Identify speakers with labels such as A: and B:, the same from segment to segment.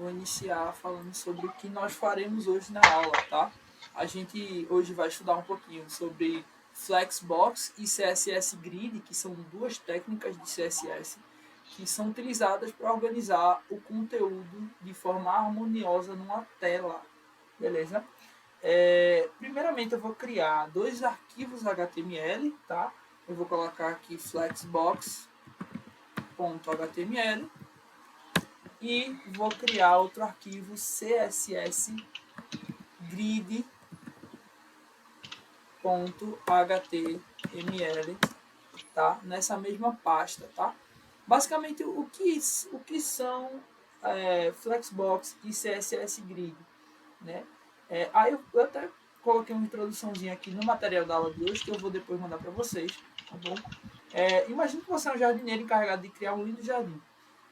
A: vou iniciar falando sobre o que nós faremos hoje na aula, tá? A gente hoje vai estudar um pouquinho sobre Flexbox e CSS Grid, que são duas técnicas de CSS que são utilizadas para organizar o conteúdo de forma harmoniosa numa tela, beleza? Primeiramente eu vou criar dois arquivos HTML, tá? Eu vou colocar aqui flexbox.html e vou criar outro arquivo CSS grid.html, tá? Nessa mesma pasta, tá? Basicamente o que são Flexbox e CSS Grid, né? Aí eu até coloquei uma introduçãozinha aqui no material da aula de hoje que eu vou depois mandar para vocês, tá bom? Imagine que você é um jardineiro encarregado de criar um lindo jardim.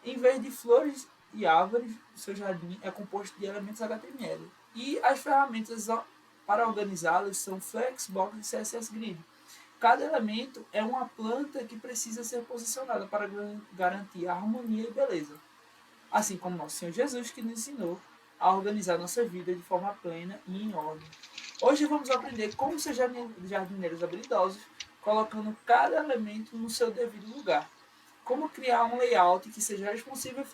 A: Em vez de flores e árvores, o seu jardim é composto de elementos HTML. E as ferramentas para organizá-los são Flexbox e CSS Grid. Cada elemento é uma planta que precisa ser posicionada para garantir harmonia e beleza. Assim como nosso Senhor Jesus, que nos ensinou a organizar nossa vida de forma plena e em ordem. Hoje vamos aprender como ser jardineiros habilidosos, colocando cada elemento no seu devido lugar. Como criar um layout que seja responsivo e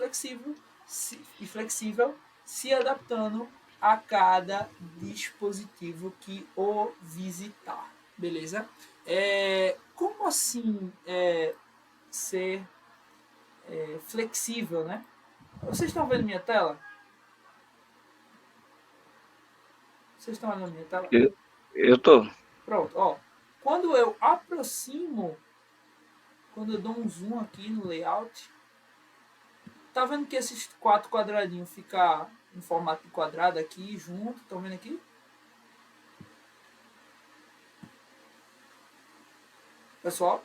A: flexível, se adaptando a cada dispositivo que o visitar. Beleza? Como assim ser flexível, né? Vocês estão vendo minha tela? Vocês estão vendo minha tela?
B: Eu tô.
A: Pronto, ó. Quando eu aproximo, quando eu dou um zoom aqui no layout, tá vendo que esses 4 quadradinhos ficam em formato de quadrado aqui junto? Estão vendo aqui? Pessoal?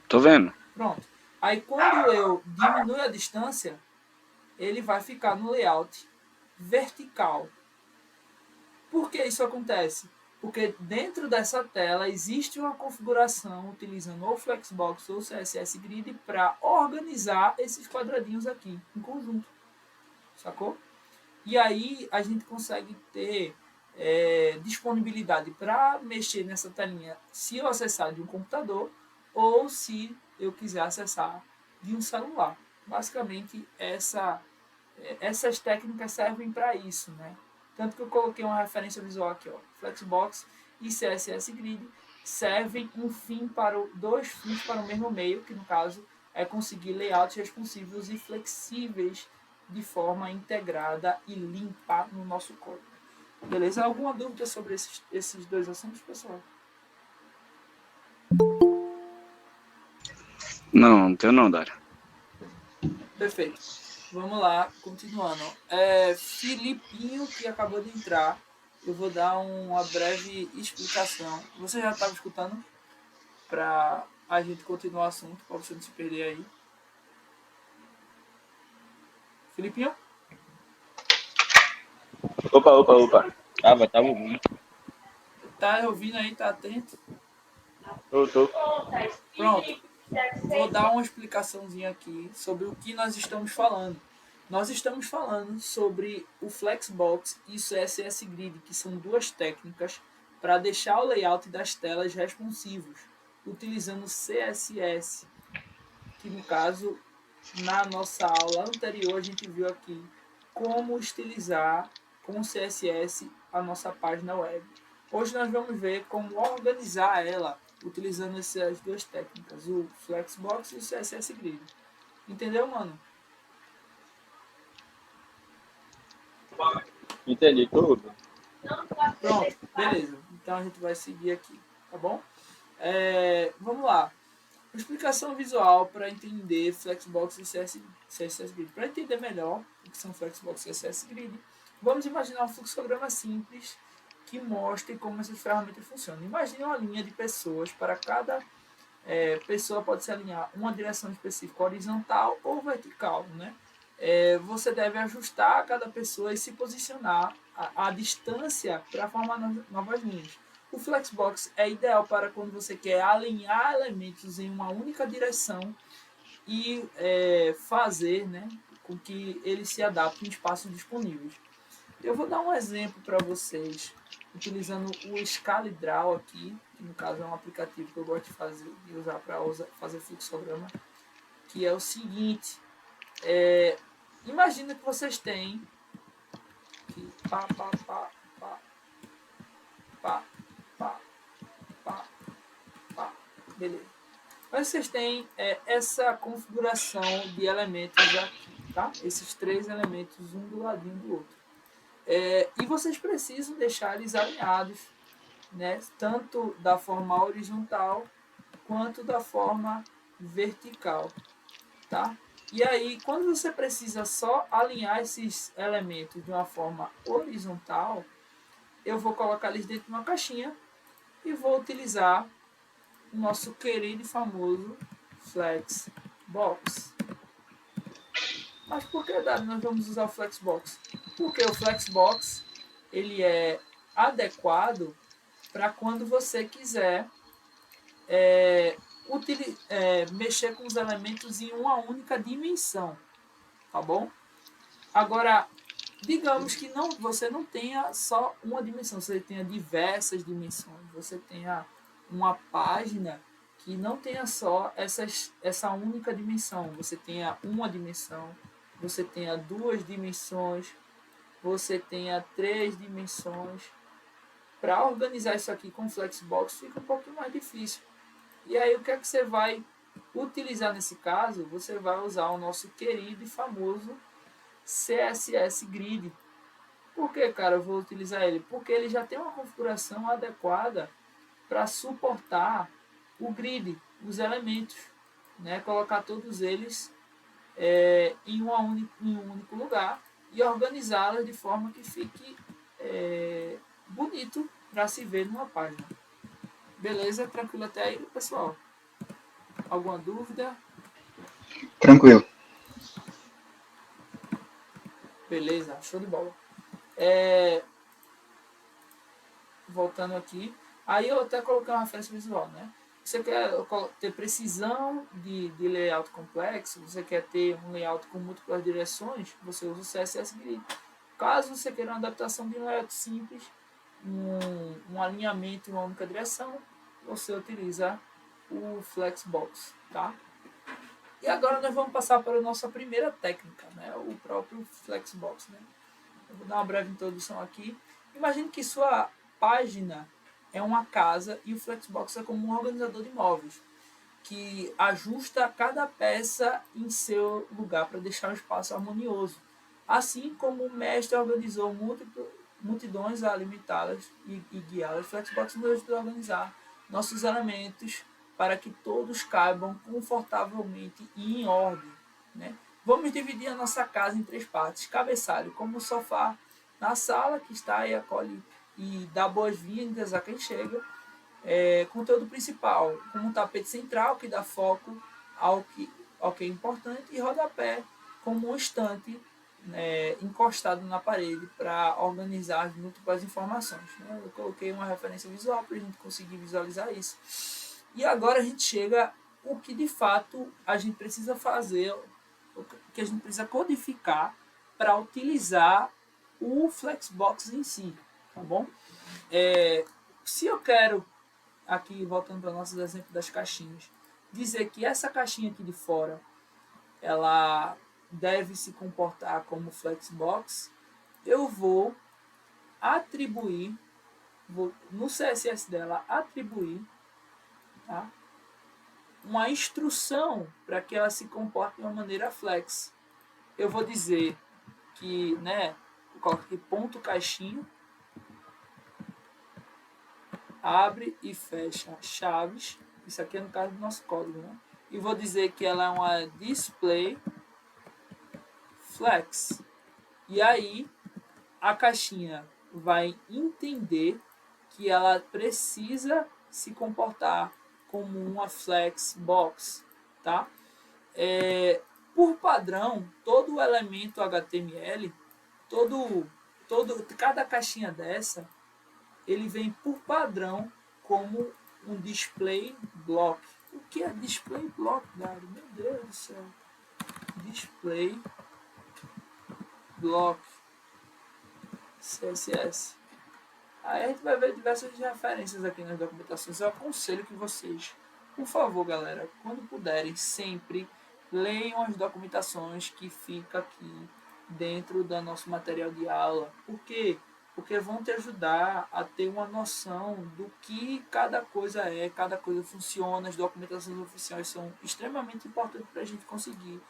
B: Tô vendo.
A: Pronto. Aí quando eu diminuo a distância, ele vai ficar no layout vertical. Por que isso acontece? Porque dentro dessa tela existe uma configuração utilizando ou Flexbox ou CSS Grid para organizar esses quadradinhos aqui em conjunto. Sacou? E aí a gente consegue ter disponibilidade para mexer nessa telinha se eu acessar de um computador ou se eu quiser acessar de um celular. Basicamente, essas técnicas servem para isso, né? Tanto que eu coloquei uma referência visual aqui, ó. Flexbox e CSS Grid servem dois fins para o mesmo meio, que no caso é conseguir layouts responsivos e flexíveis de forma integrada e limpa no nosso código. Beleza? Alguma dúvida sobre esses dois assuntos, pessoal?
B: Não tenho não, Dário.
A: Perfeito. Vamos lá, continuando. Filipinho, que acabou de entrar, eu vou dar uma breve explicação. Você já estava escutando? Para a gente continuar o assunto, para você não se perder aí. Filipinho?
C: Opa. Tava ouvindo.
A: Tá ouvindo aí? Tá atento?
C: Tô.
A: Pronto. Vou dar uma explicaçãozinha aqui sobre o que nós estamos falando. Nós estamos falando sobre o Flexbox e o CSS Grid, que são duas técnicas para deixar o layout das telas responsivos, utilizando CSS, que no caso, na nossa aula anterior, a gente viu aqui como estilizar com CSS a nossa página web. Hoje nós vamos ver como organizar ela utilizando essas duas técnicas, o Flexbox e o CSS Grid. Entendeu, mano?
C: Entendi tudo.
A: Pronto, beleza. Então a gente vai seguir aqui, tá bom? Vamos lá. Explicação visual para entender Flexbox e CSS Grid. Para entender melhor o que são Flexbox e CSS Grid, vamos imaginar um fluxograma simples que mostre como essas ferramentas funcionam. Imagine uma linha de pessoas. Para cada pessoa pode se alinhar uma direção específica horizontal ou vertical, né? Você deve ajustar cada pessoa e se posicionar a distância para formar novas linhas. O Flexbox é ideal para quando você quer alinhar elementos em uma única direção e fazer, né, com que ele se adapte em espaços disponíveis. Eu vou dar um exemplo para vocês, utilizando o ScaleDraw aqui, que no caso é um aplicativo que eu gosto de usar para fazer fluxograma, que é o seguinte. Imagina que vocês têm aqui, beleza. Mas vocês têm essa configuração de elementos aqui, tá? Esses 3 elementos, um do ladinho do outro. E vocês precisam deixar eles alinhados, né? Tanto da forma horizontal quanto da forma vertical, tá? E aí, quando você precisa só alinhar esses elementos de uma forma horizontal, eu vou colocar eles dentro de uma caixinha e vou utilizar o nosso querido e famoso Flexbox. Mas por que, Dado, nós vamos usar o Flexbox? Porque o Flexbox ele é adequado para quando você quiser mexer com os elementos em uma única dimensão, tá bom? Agora, digamos que você não tenha só uma dimensão, você tenha diversas dimensões, você tenha uma página que não tenha só essa única dimensão, você tenha uma dimensão, você tenha 2 dimensões, você tenha 3 dimensões. Para organizar isso aqui com Flexbox fica um pouquinho mais difícil. E aí o que é que você vai utilizar nesse caso? Você vai usar o nosso querido e famoso CSS Grid. Por que, cara, eu vou utilizar ele? Porque ele já tem uma configuração adequada para suportar o grid, os elementos, né? Colocar todos eles em um único lugar e organizá-los de forma que fique bonito para se ver numa página. Beleza? Tranquilo até aí, pessoal? Alguma dúvida?
D: Tranquilo.
A: Beleza, show de bola. Voltando aqui, aí eu até coloquei uma referência visual, né? Você quer ter precisão de layout complexo, você quer ter um layout com múltiplas direções, você usa o CSS Grid. Caso você queira uma adaptação de um layout simples, um alinhamento em uma única direção, você utiliza o Flexbox, tá? E agora nós vamos passar para a nossa primeira técnica, né? O próprio Flexbox, né? Eu vou dar uma breve introdução aqui. Imagine que sua página é uma casa e o Flexbox é como um organizador de móveis que ajusta cada peça em seu lugar para deixar o espaço harmonioso. Assim como o mestre organizou multidões a alimentá-las e guiá-las, o Flexbox nos ajuda a organizar nossos elementos para que todos caibam confortavelmente e em ordem, né? Vamos dividir a nossa casa em 3 partes. Cabeçalho, como o sofá na sala, que está e acolhe e dá boas-vindas a quem chega. Conteúdo principal, como um tapete central, que dá foco ao que é importante. E rodapé, como um estante encostado na parede para organizar as múltiplas informações, né? Eu coloquei uma referência visual para a gente conseguir visualizar isso. E agora a gente chega o que de fato a gente precisa fazer, o que a gente precisa codificar para utilizar o Flexbox em si, tá bom? Se eu quero, aqui voltando para o nosso exemplo das caixinhas, dizer que essa caixinha aqui de fora ela deve se comportar como Flexbox, eu vou atribuir, no CSS dela atribuir, tá? Uma instrução para que ela se comporte de uma maneira flex. Eu vou dizer que, né, eu coloco aqui ponto caixinha, abre e fecha chaves, isso aqui é no caso do nosso código, né? E vou dizer que ela é uma display flex. E aí a caixinha vai entender que ela precisa se comportar como uma Flexbox, tá? Por padrão, todo elemento HTML, cada caixinha dessa, ele vem por padrão como um display block. O que é display block, Dário? Meu Deus do céu. Display Block, CSS. Aí a gente vai ver diversas referências aqui nas documentações. Eu aconselho que vocês, por favor, galera, quando puderem, sempre leiam as documentações que fica aqui dentro do nosso material de aula. Por quê? Porque vão te ajudar a ter uma noção do que cada coisa é, cada coisa funciona. As documentações oficiais são extremamente importantes para a gente conseguir,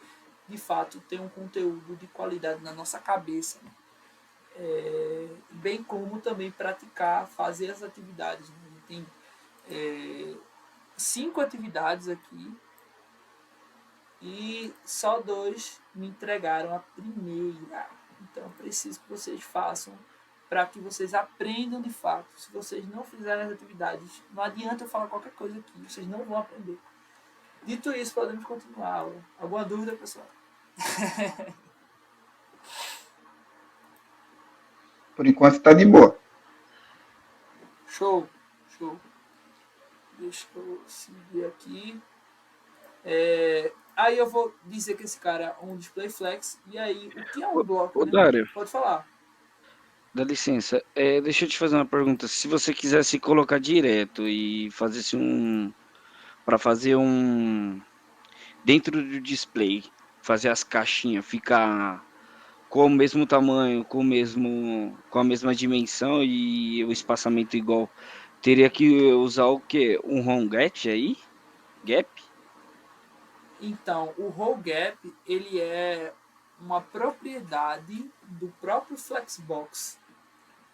A: de fato, ter um conteúdo de qualidade na nossa cabeça, né? Bem como também praticar, fazer as atividades, né? A gente tem 5 atividades aqui e só 2 me entregaram a primeira. Então eu preciso que vocês façam para que vocês aprendam de fato. Se vocês não fizerem as atividades, não adianta eu falar qualquer coisa aqui, vocês não vão aprender. Dito isso, podemos continuar a aula. Alguma dúvida, pessoal?
D: Por enquanto tá de boa.
A: Show, show. Deixa eu seguir aqui. Aí eu vou dizer que esse cara é um display flex. E aí, o que é um bloco,
B: Ô,
A: né?
B: Dário,
A: Pode falar.
B: dá licença. Deixa eu te fazer uma pergunta. Se você quisesse colocar direto e fazesse para fazer dentro do display, fazer as caixinhas ficar com o mesmo tamanho, com a mesma dimensão e o espaçamento igual, teria que usar o quê? Um home get aí? Gap?
A: Então, o roll gap, ele é uma propriedade do próprio Flexbox,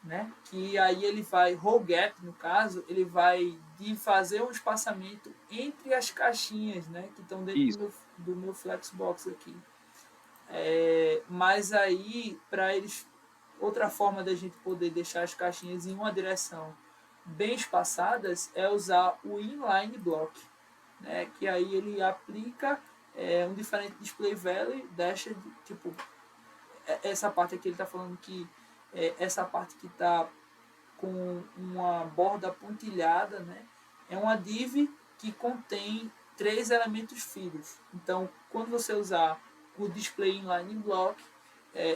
A: né? Que aí ele vai, roll gap, no caso, ele vai de fazer um espaçamento entre as caixinhas, né? Que estão dentro
B: Isso.
A: do meu Flexbox aqui. Mas aí, para eles, outra forma da gente poder deixar as caixinhas em uma direção bem espaçadas é usar o inline block, né? Que aí ele aplica um diferente display value, deixa tipo essa parte aqui ele está falando que essa parte que está com uma borda pontilhada, né? É uma div que contém 3 elementos filhos. Então, quando você usar o display inline block,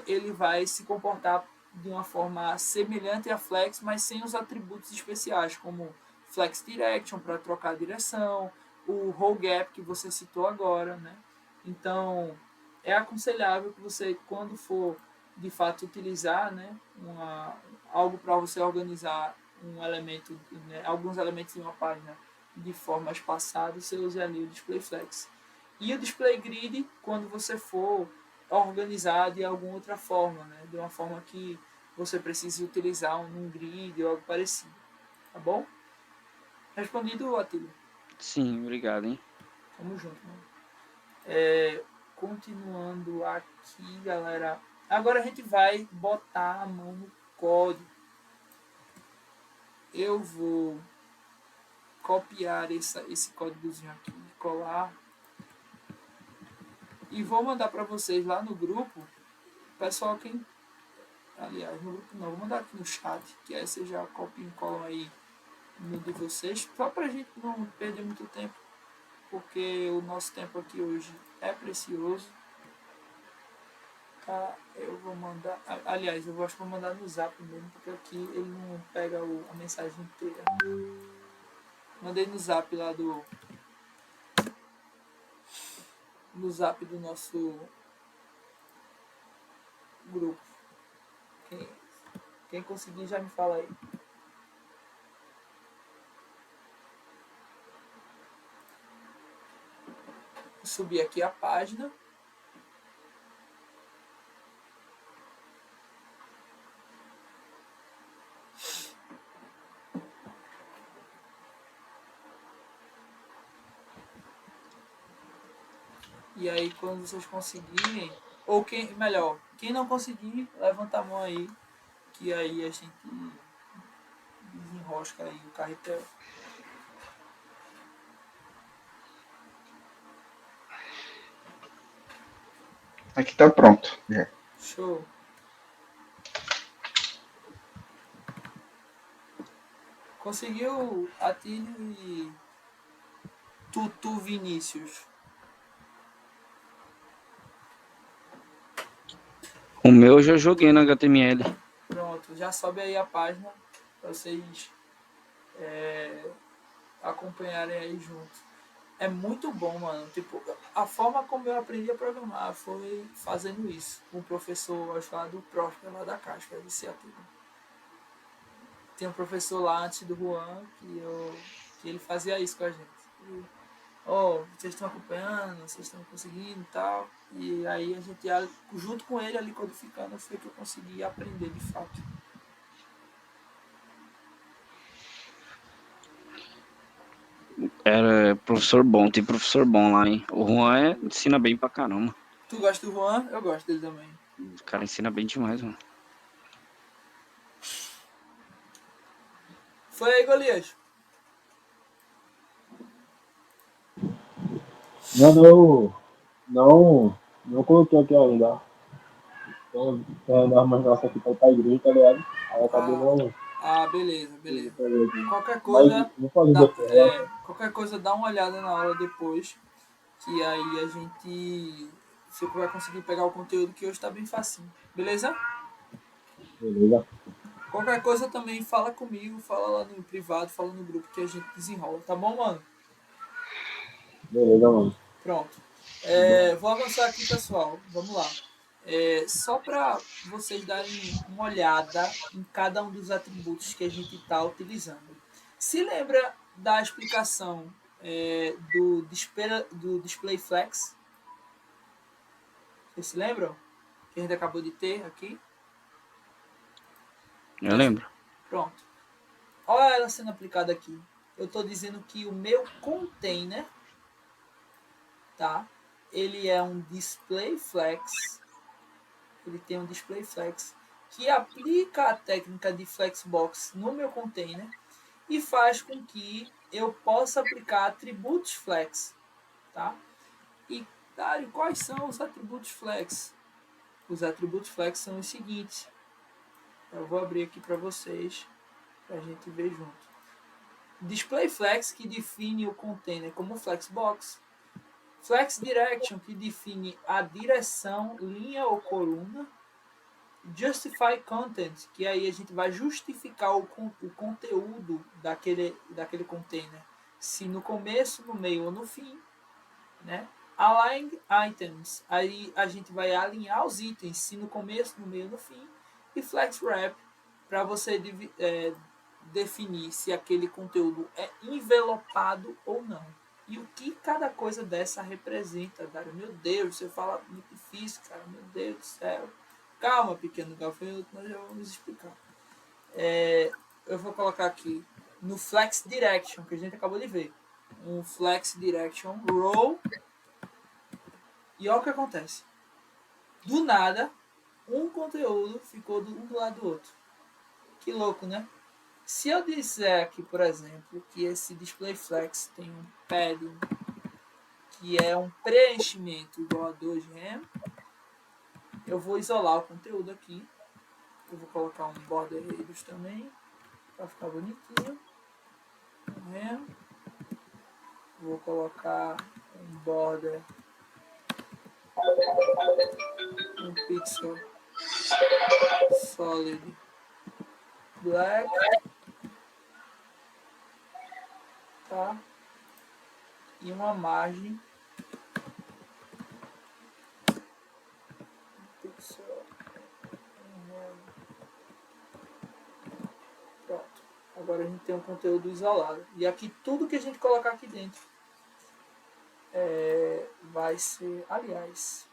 A: ele vai se comportar de uma forma semelhante a flex, mas sem os atributos especiais, como flex direction para trocar a direção, o roll gap que você citou agora, né? Então, é aconselhável que você, quando for de fato utilizar, né, algo para você organizar um elemento, né, alguns elementos de uma página de forma espaçada, você use ali o display flex. E o display grid, quando você for organizar de alguma outra forma, né, de uma forma que você precise utilizar um grid ou algo parecido. Tá bom? Respondido, Atílio?
B: Sim, obrigado, hein?
A: Tamo junto, mano. Continuando aqui, galera. Agora a gente vai botar a mão no código. Eu vou copiar esse códigozinho aqui, colar e vou mandar para vocês lá no grupo. Pessoal, aliás, no grupo não, vou mandar aqui no chat, que aí vocês já copiam e colam aí no de vocês, só pra gente não perder muito tempo, porque o nosso tempo aqui hoje é precioso. Tá, eu vou mandar, aliás, eu acho que vou mandar no zap mesmo, porque aqui ele não pega a mensagem inteira. Mandei no zap lá no zap do nosso grupo. Quem conseguir já me fala aí. Vou subir aqui a página. E aí quando vocês conseguirem, ou quem não conseguir, levanta a mão aí, que aí a gente desenrosca aí o carretel.
D: Aqui tá pronto. Já.
A: Show. Conseguiu, Atílio e Tutu Vinícius?
B: O meu eu já joguei no HTML.
A: Pronto, já sobe aí a página para vocês acompanharem aí junto. É muito bom, mano. Tipo, a forma como eu aprendi a programar foi fazendo isso. Com o professor, acho lá do Próspero, lá da Casca, de Seattle. Tem um professor lá antes do Juan que ele fazia isso com a gente. Ó, vocês estão acompanhando, vocês estão conseguindo e tal. E aí a gente, junto com ele ali codificando, foi que eu consegui aprender de fato.
B: Era professor bom, tem professor bom lá, hein? O Juan ensina bem pra caramba.
A: Tu gosta do Juan? Eu gosto dele também.
B: O cara ensina bem demais, mano.
A: Foi aí, Golias.
C: Não coloquei aqui ainda. Então, as mais nossas aqui para ir pra igreja, tá ligado? Aí eu acabei
A: Ah,
C: não
A: beleza, beleza.
C: fazer aqui.
A: Qualquer
C: Mas
A: coisa,
C: vou fazer depois, relaxa.
A: qualquer coisa dá uma olhada na aula depois, que aí a gente você vai conseguir pegar o conteúdo que hoje está bem facinho. Beleza?
C: Beleza?
A: Qualquer coisa também fala comigo, fala lá no privado, fala no grupo que a gente desenrola, tá bom, mano?
C: Beleza, mano.
A: Pronto. Vou avançar aqui, pessoal. Vamos lá. Só para vocês darem uma olhada em cada um dos atributos que a gente está utilizando. Se lembra da explicação do display flex? Vocês se lembram? Que a gente acabou de ter aqui?
B: Eu lembro.
A: Pronto. Olha ela sendo aplicada aqui. Eu estou dizendo que o meu container, tá? Ele é um display flex. Ele tem um display flex que aplica a técnica de flexbox no meu container e faz com que eu possa aplicar atributos flex, tá? E, Dário, quais são os atributos flex? Os atributos flex são os seguintes. Eu vou abrir aqui para vocês, para a gente ver junto. Display flex, que define o container como flexbox. Flex direction, que define a direção, linha ou coluna. Justify content, que aí a gente vai justificar o conteúdo daquele container, se no começo, no meio ou no fim, né? Align items, aí a gente vai alinhar os itens, se no começo, no meio ou no fim. E flex wrap, para você definir se aquele conteúdo é envelopado ou não. E o que cada coisa dessa representa, Dário? Meu Deus, você fala muito difícil, cara. Meu Deus do céu. Calma, pequeno gafanhoto, nós já vamos explicar. Eu vou colocar aqui no Flex Direction, que a gente acabou de ver. Um Flex Direction Row. E olha o que acontece. Do nada, um conteúdo ficou um do lado do outro. Que louco, né? Se eu disser aqui, por exemplo, que esse Display Flex tem um padding, que é um preenchimento igual a 2rem, eu vou isolar o conteúdo aqui. Eu vou colocar um border radius também, para ficar bonitinho. Vou colocar um border, um pixel solid black, tá? E uma margem pixel. Pronto. Agora a gente tem um conteúdo isolado. E aqui tudo que a gente colocar aqui dentro vai ser, aliás,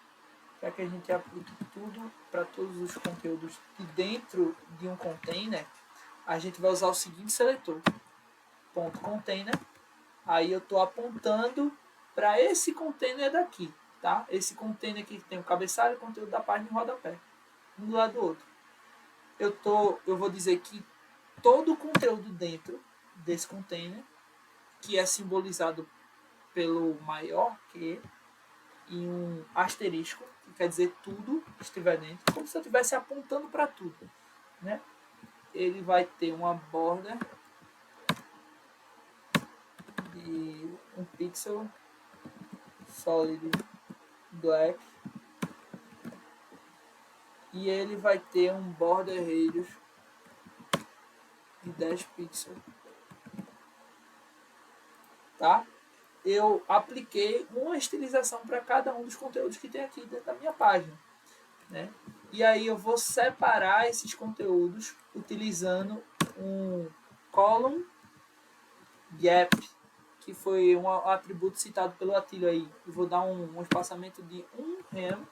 A: para que a gente aplique tudo para todos os conteúdos dentro de um container, a gente vai usar o seguinte seletor, ponto container. Aí eu estou apontando para esse container daqui, tá? Esse container aqui que tem o cabeçalho e o conteúdo da página em rodapé, um do lado do outro. Eu vou dizer que todo o conteúdo dentro desse container, que é simbolizado pelo maior que e um asterisco, que quer dizer tudo que estiver dentro, como se eu estivesse apontando para tudo, né? Ele vai ter uma borda de um pixel solid black e ele vai ter um border radius de 10 pixels, tá? Eu apliquei uma estilização para cada um dos conteúdos que tem aqui dentro da minha página, né? E aí eu vou separar esses conteúdos utilizando um column gap, que foi um atributo citado pelo Atílio aí. Eu vou dar um espaçamento de 1 rem,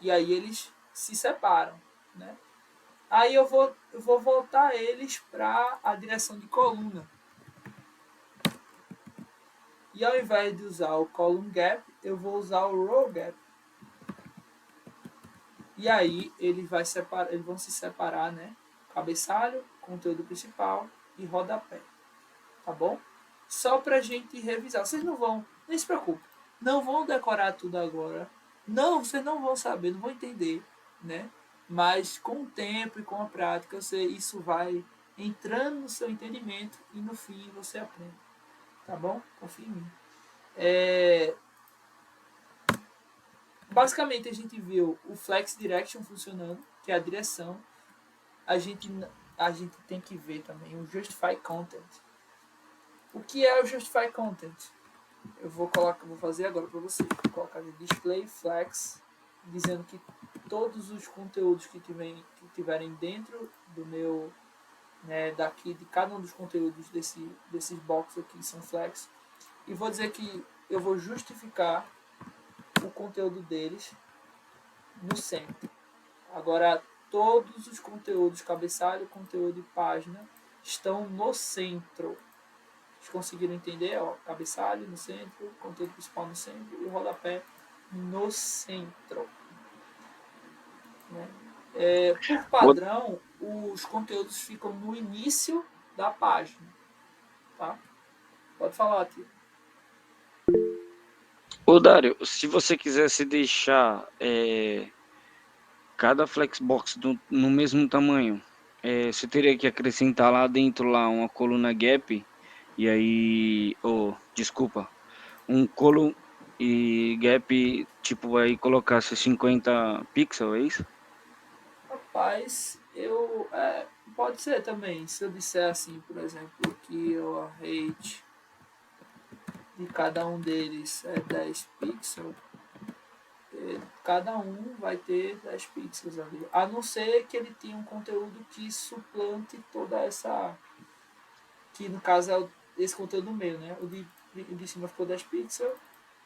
A: e aí eles se separam, né? Aí eu vou voltar eles para a direção de coluna. E ao invés de usar o column gap, eu vou usar o row gap. E aí eles vão se separar, né? Cabeçalho, conteúdo principal e rodapé. Tá bom? Só pra gente revisar. Vocês não vão, nem se preocupe, não vão decorar tudo agora. Não, vocês não vão saber, não vão entender, né? Mas com o tempo e com a prática, isso vai entrando no seu entendimento e no fim você aprende. Tá bom? Confia em mim. Basicamente a gente viu o Flex Direction funcionando, que é a direção. A gente tem que ver também o Justify Content. O que é o Justify Content? Eu vou fazer agora para vocês. Vou colocar aqui Display Flex, dizendo que todos os conteúdos que tiverem dentro do meu, né, daqui de cada um dos conteúdos desses boxes aqui são flex. E vou dizer que eu vou justificar o conteúdo deles no centro. Agora, todos os conteúdos, cabeçalho, conteúdo e página, estão no centro. Vocês conseguiram entender? Ó, cabeçalho no centro, conteúdo principal no centro e o rodapé no centro. Né? Por padrão, os conteúdos ficam no início da página. Tá? Pode falar, tio.
B: Ô, Dário, se você quisesse deixar cada Flexbox no mesmo tamanho, você teria que acrescentar lá dentro uma coluna gap, e aí, desculpa, um column e gap, tipo, aí colocasse 50 pixels, é isso?
A: Rapaz, pode ser também. Se eu disser assim, por exemplo, que o rate de cada um deles é 10 pixels, cada um vai ter 10 pixels ali. A não ser que ele tenha um conteúdo que suplante toda essa... Que no caso é esse conteúdo no meio, né? O de cima ficou 10 pixels,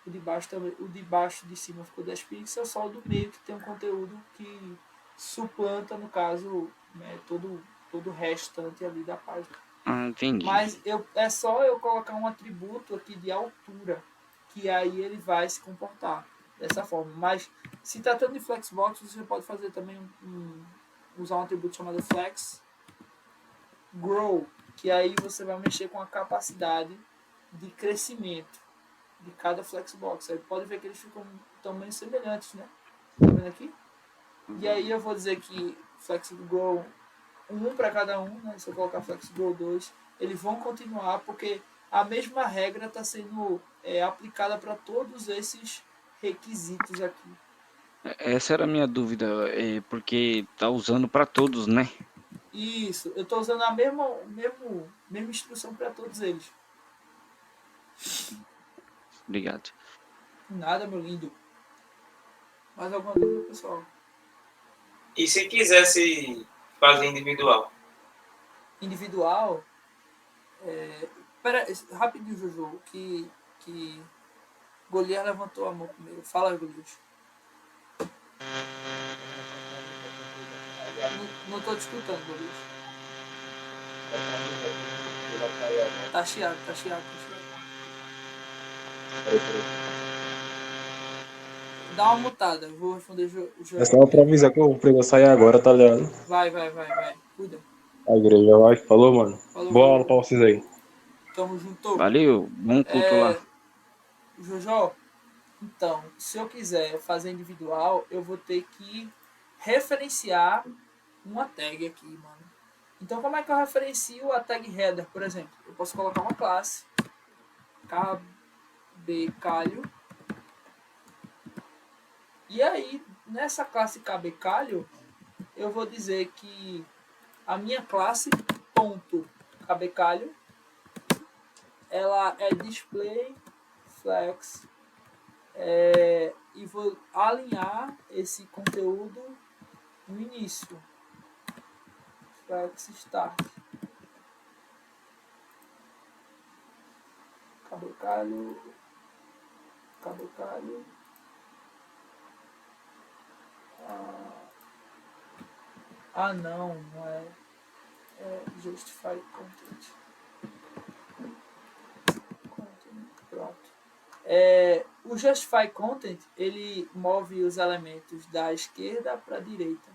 A: o de baixo também, o de baixo de cima ficou 10 pixels, só o do meio que tem um conteúdo que suplanta, no caso, né, todo o restante ali da página.
B: Ah, entendi.
A: Mas é só eu colocar um atributo aqui de altura, que aí ele vai se comportar dessa forma. Mas se tratando de Flexbox, você pode fazer também usar um atributo chamado Flex Grow, que aí você vai mexer com a capacidade de crescimento de cada Flexbox. Aí pode ver que eles ficam tamanhos semelhantes, né? Tá vendo aqui? E aí eu vou dizer que Flex Grow 1 para cada um, né? Se eu colocar Flex Grow 2, eles vão continuar porque a mesma regra está sendo aplicada para todos esses requisitos aqui.
B: Essa era a minha dúvida, porque tá usando para todos, né?
A: Isso, eu estou usando a mesma instrução para todos eles.
B: Obrigado.
A: Nada, meu lindo. Mais alguma dúvida, pessoal?
E: E se quisesse fazer individual?
A: Individual? Pera, rapidinho, Jojo, que Golias levantou a mão primeiro. Fala, Golias. Não tô te escutando, Golias. Tá chiado. Dá uma mutada, eu vou responder Jojo.
C: É só pra avisar que eu vou sair agora, tá ligado?
A: Vai. Cuida.
C: A igreja vai. Falou, mano.
A: Falou,
C: Boa
A: valeu.
C: aula pra vocês aí.
A: Tamo junto.
B: Valeu, bom culto lá.
A: Jojo, então, se eu quiser fazer individual, eu vou ter que referenciar uma tag aqui, mano. Então, como é que eu referencio a tag header, por exemplo? Eu posso colocar uma classe cabecalho. E aí, nessa classe cabecalho, eu vou dizer que a minha classe ponto cabecalho, ela é display flex, e vou alinhar esse conteúdo no início. Flex start. Cabecalho. Não é. É justify content. Pronto. O justify content, ele move os elementos da esquerda para a direita.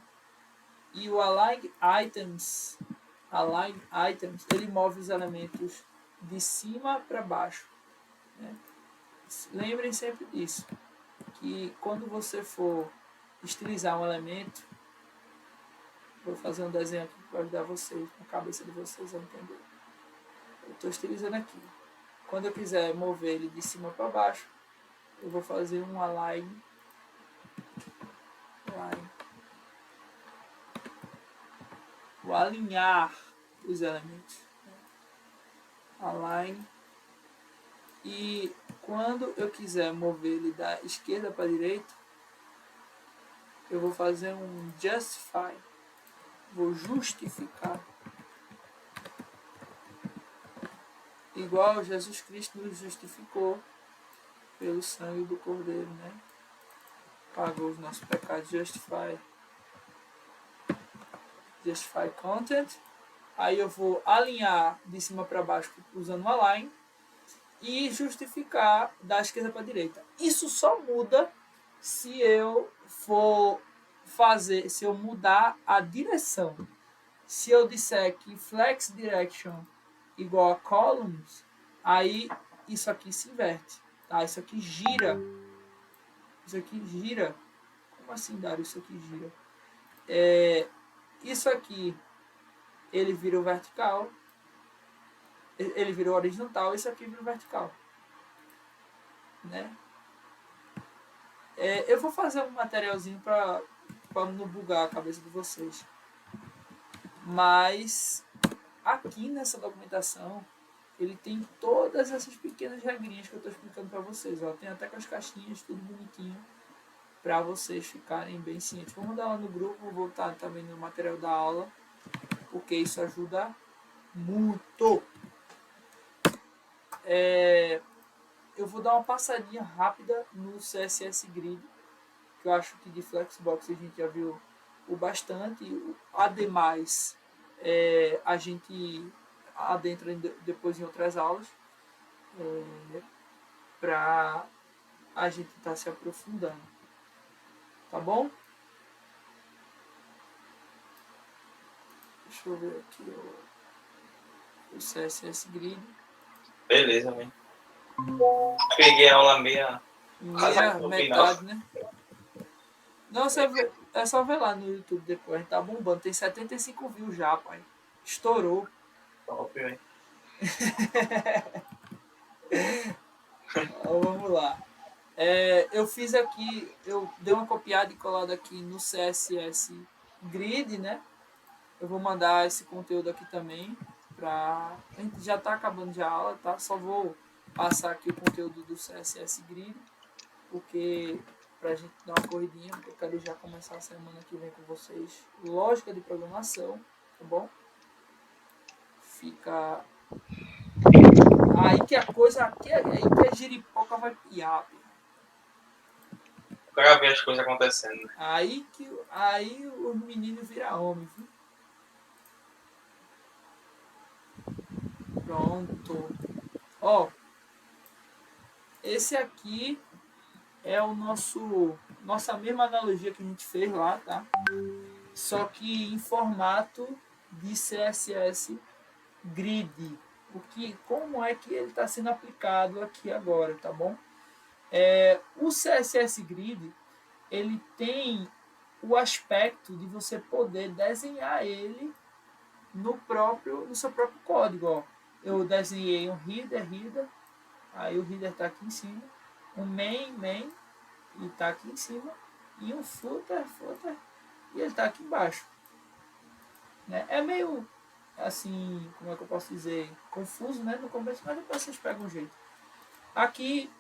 A: E o align items, ele move os elementos de cima para baixo, né? Lembrem sempre disso, que quando você for estilizar um elemento, vou fazer um desenho aqui para ajudar vocês, na cabeça de vocês a entender. Eu estou estilizando aqui. Quando eu quiser mover ele de cima para baixo, eu vou fazer um align. Vou alinhar os elementos. Align. E quando eu quiser mover ele da esquerda para a direita, eu vou fazer um justify. Vou justificar. Igual Jesus Cristo nos justificou pelo sangue do Cordeiro, né? Pagou os nossos pecados. Justify content. Aí eu vou alinhar de cima para baixo usando um align e justificar da esquerda para a direita. Isso só muda se eu for fazer, se eu mudar a direção. Se eu disser que flex direction igual a columns, aí isso aqui se inverte, tá? Isso aqui gira. Como assim, Dário? Isso aqui gira. Isso aqui ele vira o vertical, ele vira o horizontal, isso aqui vira o vertical, né? Eu vou fazer um materialzinho para não bugar a cabeça de vocês, mas aqui nessa documentação ele tem todas essas pequenas regrinhas que eu estou explicando para vocês, ó. Tem até com as caixinhas, tudo bonitinho, para vocês ficarem bem cientes. Vou mandar lá no grupo, vou voltar também no material da aula, porque isso ajuda muito. Eu vou dar uma passadinha rápida no CSS Grid, que eu acho que de Flexbox a gente já viu o bastante. Ademais, a gente adentra depois em outras aulas, para a gente estar se aprofundando. Tá bom? Deixa eu ver aqui o CSS Grid.
E: Beleza, velho. Peguei a aula
A: Metade, né? Não, é só ver lá no YouTube depois. A gente tá bombando. Tem 75 views já, pai. Estourou.
E: Top, velho.
A: Vamos lá. Eu fiz aqui, eu dei uma copiada e colada aqui no CSS Grid, né? Eu vou mandar esse conteúdo aqui também. A gente já tá acabando já a aula, tá? Só vou passar aqui o conteúdo do CSS Grid, porque pra gente dar uma corridinha, porque eu quero já começar a semana que vem com vocês. Lógica de programação, tá bom? Fica... Aí que a coisa, aí que a giripoca vai piar.
E: O cara vê as coisas acontecendo, né?
A: Aí o menino vira homem, viu? Pronto. Ó, esse aqui é o nossa mesma analogia que a gente fez lá, tá? Só que em formato de CSS Grid. Como é que ele está sendo aplicado aqui agora, tá bom? O CSS Grid, ele tem o aspecto de você poder desenhar ele no seu próprio código, ó. Eu desenhei um header, aí o header está aqui em cima, um main, e está aqui em cima, e um footer, e ele está aqui embaixo. Né? É meio, assim, como é que eu posso dizer, confuso, né, no começo, mas depois vocês pegam um jeito. Aqui,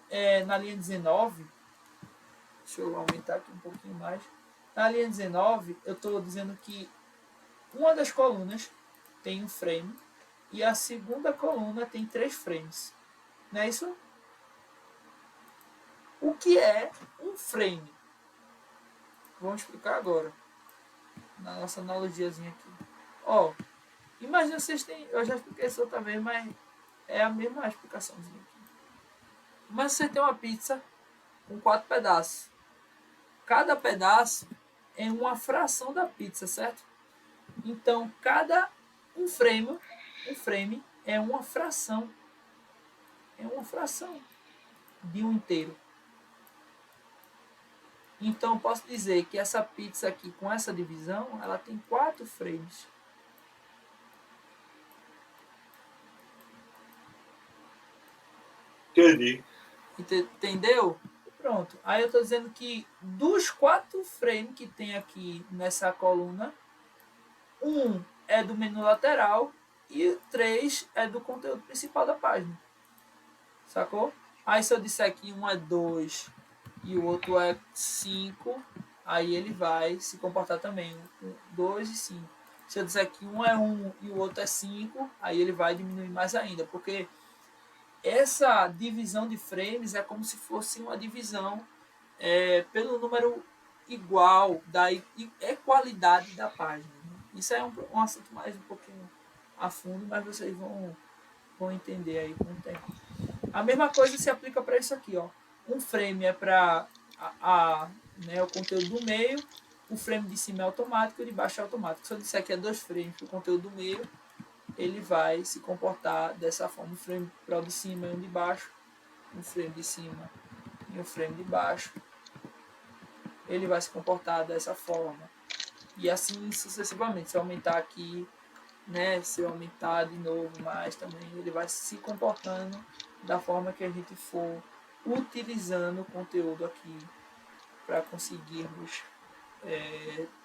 A: na linha 19, deixa eu aumentar aqui um pouquinho mais. Na linha 19, eu estou dizendo que uma das colunas tem um frame e a segunda coluna tem 3 frames. Não é isso? O que é um frame? Vamos explicar agora. Na nossa analogiazinha aqui. Ó, imagina vocês têm... Eu já expliquei isso outra vez, mas é a mesma explicaçãozinha aqui. Mas você tem uma pizza com 4 pedaços. Cada pedaço é uma fração da pizza, certo? Então, um frame é uma fração. É uma fração de um inteiro. Então, posso dizer que essa pizza aqui, com essa divisão, ela tem 4 frames.
E: Entendi.
A: Entendeu? Pronto. Aí eu estou dizendo que dos 4 frames que tem aqui nessa coluna, um é do menu lateral e 3 é do conteúdo principal da página. Sacou? Aí se eu disser que um é 2 e o outro é 5, aí ele vai se comportar também. 2 e 5. Se eu disser que um é 1 e o outro é 5, aí ele vai diminuir mais ainda. Porque essa divisão de frames é como se fosse uma divisão pelo número igual da equalidade da página. Isso é um assunto mais um pouquinho a fundo, mas vocês vão entender aí com o tempo. A mesma coisa se aplica para isso aqui, ó. Um frame é para né, o conteúdo do meio, o frame de cima é automático e o de baixo é automático. Se eu disser que é 2 frames para o conteúdo do meio, ele vai se comportar dessa forma. Um frame para o de cima e um de baixo, um frame de cima e um frame de baixo. Ele vai se comportar dessa forma. E assim sucessivamente. Se eu aumentar aqui, né, se eu aumentar de novo mais também, ele vai se comportando da forma que a gente for utilizando o conteúdo aqui para conseguirmos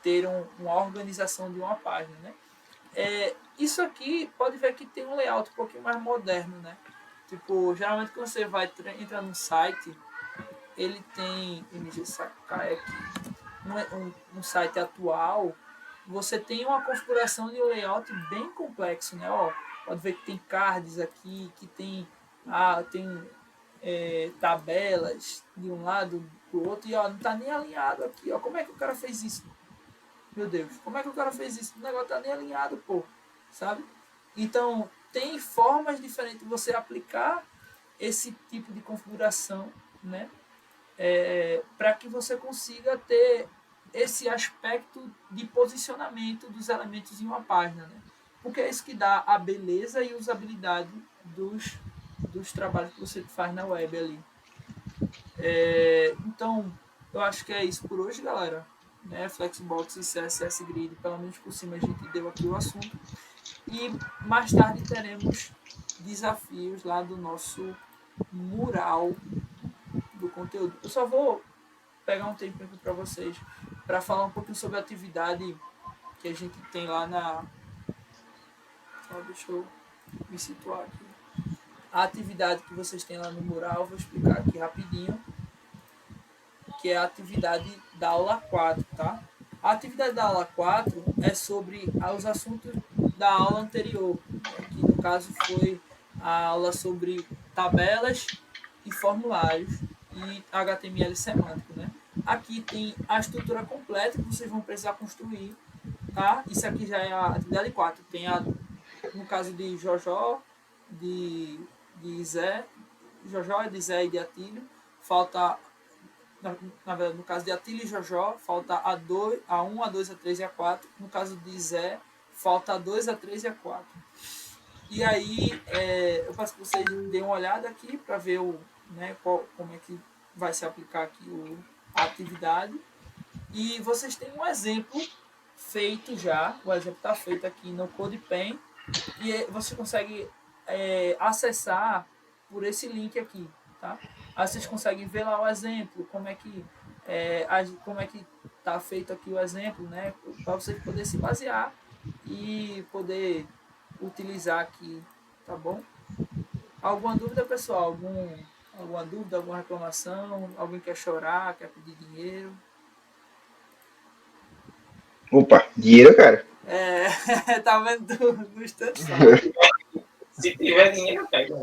A: ter uma organização de uma página, né? Isso aqui pode ver que tem um layout um pouquinho mais moderno, né? Tipo, geralmente quando você vai entrar no site, ele tem MG-Sakai aqui, um site atual, você tem uma configuração de um layout bem complexo, né? Ó, pode ver que tem cards aqui, que tem tabelas de um lado pro outro e ó, não tá nem alinhado aqui, ó. Como é que o cara fez isso? Meu Deus, como é que o cara fez isso? O negócio tá nem alinhado, pô, sabe? Então, tem formas diferentes de você aplicar esse tipo de configuração, né? Para que você consiga ter esse aspecto de posicionamento dos elementos em uma página, né? Porque é isso que dá a beleza e usabilidade dos trabalhos que você faz na web ali. Então, eu acho que é isso por hoje, galera. Né? Flexbox e CSS Grid, pelo menos por cima a gente deu aqui o assunto. E mais tarde teremos desafios lá do nosso mural do conteúdo. Eu só vou pegar um tempo aqui para vocês para falar um pouquinho sobre a atividade que a gente tem lá na... deixa eu me situar aqui. A atividade que vocês têm lá no mural, vou explicar aqui rapidinho, que é a atividade da aula 4, tá? A atividade da aula 4 é sobre os assuntos da aula anterior, que no caso foi a aula sobre tabelas e formulários e HTML semântico, né? Aqui tem a estrutura completa que vocês vão precisar construir, tá? Isso aqui já é a atividade 4. Tem no caso de Jojó, de Zé, Jojó, de Zé e de Atílio, falta, na verdade, no caso de Atílio e Jojó, falta a 1, a 2, a 3 e a 4. No caso de Zé, falta a 2, a 3 e a 4. E aí, eu peço que vocês deem uma olhada aqui para ver como é que vai se aplicar aqui a atividade. E vocês têm um exemplo feito já, o exemplo está feito aqui no CodePen, e você consegue acessar por esse link aqui, tá? Aí vocês conseguem ver lá o exemplo, como é que como é que está feito aqui o exemplo, né? Para você poder se basear e poder utilizar aqui, tá bom? Alguma dúvida, pessoal? Alguma dúvida, alguma reclamação? Alguém quer chorar, quer pedir dinheiro?
D: Opa, dinheiro, cara.
A: Tá vendo no instante só.
E: Se tiver dinheiro, pega.